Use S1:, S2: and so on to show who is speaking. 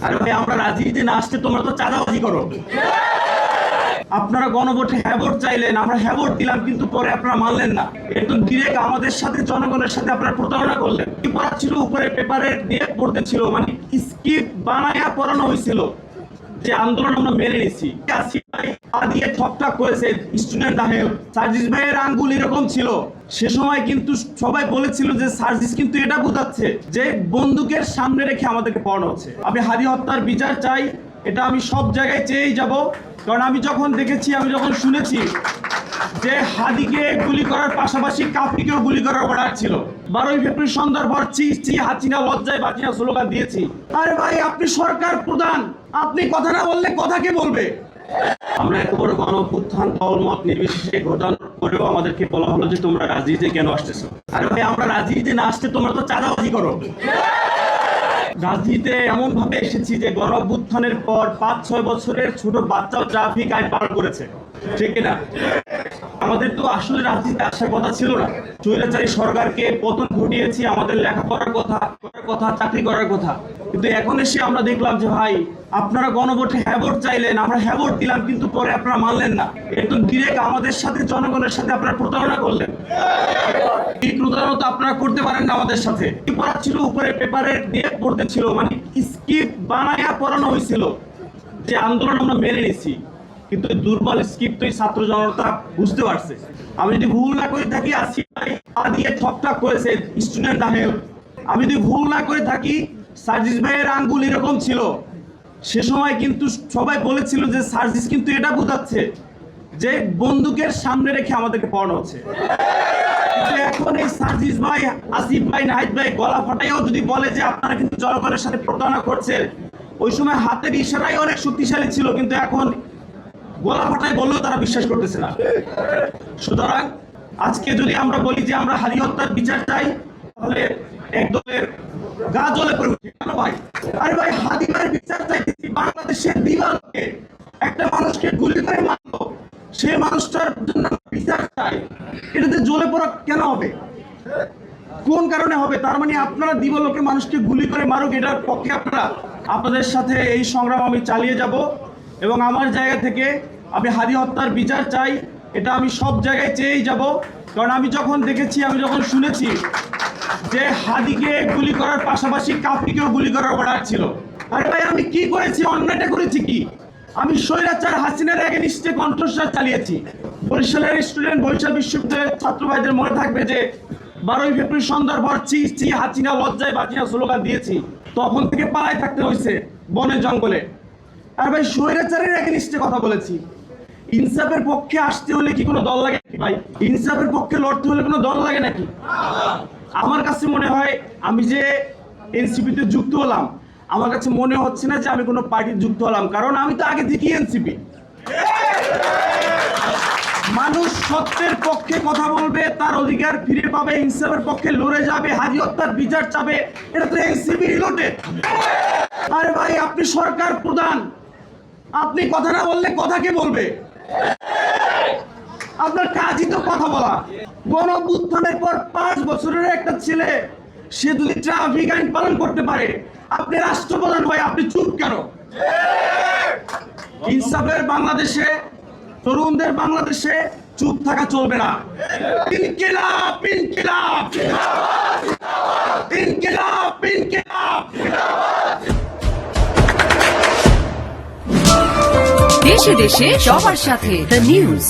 S1: আরে ভাই আমরা রাজি যে না আসতে তোমরা তো চাঁদাবাজি করো। আপনারা গণভোটে হ্যাঁ ভোট চাইলেন, আমরা হ্যাঁ ভোট দিলাম, কিন্তু পরে আপনারা মানলেন না। একদম ডিরেক্ট আমাদের সাথে জনগণের সাথে আপনারা প্রতারণা করলেন। কি পড়া ছিল উপরে পেপারে দিয়ে পড়তে ছিল, মানে স্ক্রিপ্ট বানায়া পড়ানো হয়েছিল যে আন্দোলন আমরা মেনে নিচ্ছি। আসিফ ভাই পা দিয়ে ঠকঠাক করেছে স্টুডেন্ট আহেল, সার্জিস ভাইয়ের আঙ্গুল এরকম ছিল। সে সময় কিন্তু সবাই বলেছিল যে সার্জিস কিন্তু এটা বোঝাচ্ছে যে বন্দুকের সামনে রেখে আমাদেরকে পড়ানো হচ্ছে। আমি হাদি হত্যার বিচার চাই, এটা আমি সব জায়গায় চেয়েই যাব। কারণ আমি যখন দেখেছি, আমি যখন শুনেছি যে হাদিকে গুলি করার পাশাপাশি কাফিকেও গুলি করার অর্ডার ছিল, 12ই ফেব্রুয়ারি সন্ধ্যার পর চি হাসিনা লজ্জায় বাঁচিনা স্লোগান দিয়েছি। আরে ভাই আপনি সরকার প্রধান, আপনি কথা না বললে কথা কে বলবে? আমরা এত বড় গণঅভ্যুত্থান দলমত নির্বিশেষে ঘটানোর পরেও আমাদেরকে বলা হলো যে তোমরা রাজনীতিতে কেন আসতেছো? আরে ভাই আমরা রাজনীতিতে না আসতে তোমরা তো চাঁদাবাজি করো। রাজনীতিতে এমন ভাবে এসেছি যে গণঅভ্যুত্থানের পর 5-6 বছরের ছোট বাচ্চাও ট্রাফিক আইন পালন করেছে, ঠিক না? আমাদের তো আসলে রাজনীতিতে আসার কথা ছিল না। স্বৈরাচারী সরকারকে পতন ঘটিয়েছি, আমাদের লেখাপড়ার কথা চাকরি করার কথা, কিন্তু এখন এসে আমরা দেখলাম যে ভাই আপনারা গণভোটে হ্যাঁ ভোট চাইলেন, আমরা হ্যাঁ ভোট দিলাম, কিন্তু পরে আপনারা মানলেন না। একদম ডিরেক্ট আমাদের সাথে জনগণের সাথে আপনারা প্রতারণা করলেন। এই প্রতারণা তো আপনারা করতে পারেন না আমাদের সাথে। কি পড়া ছিল উপরে পেপারে দিয়ে পড়তে ছিল, মানে স্ক্রিপ্ট বানায়া পড়ানো হয়েছিল যে আন্দোলন আমরা মেনে নিচ্ছি, কিন্তু দুর্বল স্ক্রিপ্ট এই ছাত্র জনতা বুঝতে পারছে। আমি যদি ভুল না করে থাকি, আসিফ ভাই পা দিয়ে ঠকঠাক করেছে স্টুডেন্ট আহেল, আমি যদি ভুল না করে থাকি, সার্জিস ভাইয়ের আঙ্গুল এরকম ছিল। সে সময় কিন্তু সবাই বলেছিল যে সার্জিস কিন্তু এটা বোঝাচ্ছে যে বন্দুকের সামনে রেখে আমাদেরকে পড়ানো হচ্ছে। এখন এই সার্জিস ভাই, আসিফ ভাই, নাহিদ ভাই গলা ফাটাইও যদি বলে যে আপনারা কিন্তু জনগণের সাথে প্রতারণা করছেন, ওই সময় হাতের ইশারাই অনেক শক্তিশালী ছিল, কিন্তু এখন গলা ফাটাই বললেও তারা বিশ্বাস করতেছে না। সুতরাং আজকে যদি আমরা বলি যে আমরা হাদি হত্যার বিচার চাই, তাহলে একদলের গা জ্বলে পড়ে উঠে। কেন ভাই? আরে ভাই হাদি ভাইয়ের বিচার চাইতেছি, বাংলাদেশের দিবালকে একটা মানুষকে গুলি করে মারলো, সেই মানুষটার জন্য বিচার চাই, এটাতে জ্বলে পড়া কেন হবে? কোন কারণে হবে? তার মানে আপনারা দিবালোকে মানুষকে গুলি করে মারুক, এটার পক্ষে আপনাদের সাথে এই সংগ্রাম আমি চালিয়ে যাব। এবং আমার জায়গা থেকে আমি হাদি হত্যার বিচার চাই, এটা আমি সব জায়গায় চেয়েই যাব। কারণ আমি যখন দেখেছি, আমি যখন শুনেছি যে হাদিকে গুলি করার পাশাপাশি কাফিকেও গুলি করার অর্ডার ছিল। আরে ভাই আমি কি করেছি? অন্যায়টা করেছি কি? আমি স্বৈরাচার হাসিনার এগেইনস্টে কণ্ঠস্বর চালিয়েছি। বরিশালের স্টুডেন্ট, বরিশাল বিশ্ববিদ্যালয়ের ছাত্র ভাইদের মনে থাকবে যে 12ই ফেব্রুয়ারি সন্ধ্যার পর চি হাসিনা লজ্জায় বাঁচিনা স্লোগান দিয়েছি। তখন থেকে পালায় থাকতে হয়েছে বনে জঙ্গলে। আর ভাই স্বৈরাচারের এগেইনস্টে কথা বলেছি। ইনসাফের পক্ষে আসতে হলে কি কোনো দল লাগে নাকি ভাই? ইনসাফের পক্ষে লড়তে হলে কোনো দল লাগে নাকি? আমার কাছে মনে হয় আমি যে এনসিপিতে যুক্ত হলাম, আমার কাছে মনে হচ্ছে না যে আমি কোনো পার্টির যুক্ত হলাম, কারণ আমি তো আগে থেকেই এনসিপি। মানুষ সত্যের পক্ষে কথা বলবে, তার অধিকার ফিরে পাবে, ইনসাফের পক্ষে লড়ে যাবে, হাদি হত্যার বিচার চাবে, এটা তো এনসিপি রিলেটেড। আরে ভাই আপনি সরকার প্রধান, আপনি কথা না বললে কথা কে বলবে? আপনার কাজই তো কথা বলা। গণঅভ্যুত্থানের পর 5 বছরের একটা ছেলে, সে যদি ট্রাফিক আইন পালন করতে পারে, আপনি রাষ্ট্রপ্রধান ভাই, আপনি চুপ কেন? ইনসাফের বাংলাদেশে, তরুণদের বাংলাদেশে চুপ থাকা চলবে না। ইনকিলাব, ইনকিলাব, ইনকিলাব, ইনকিলাব।
S2: দেশে দেশে সবার সাথে দ্য নিউজ।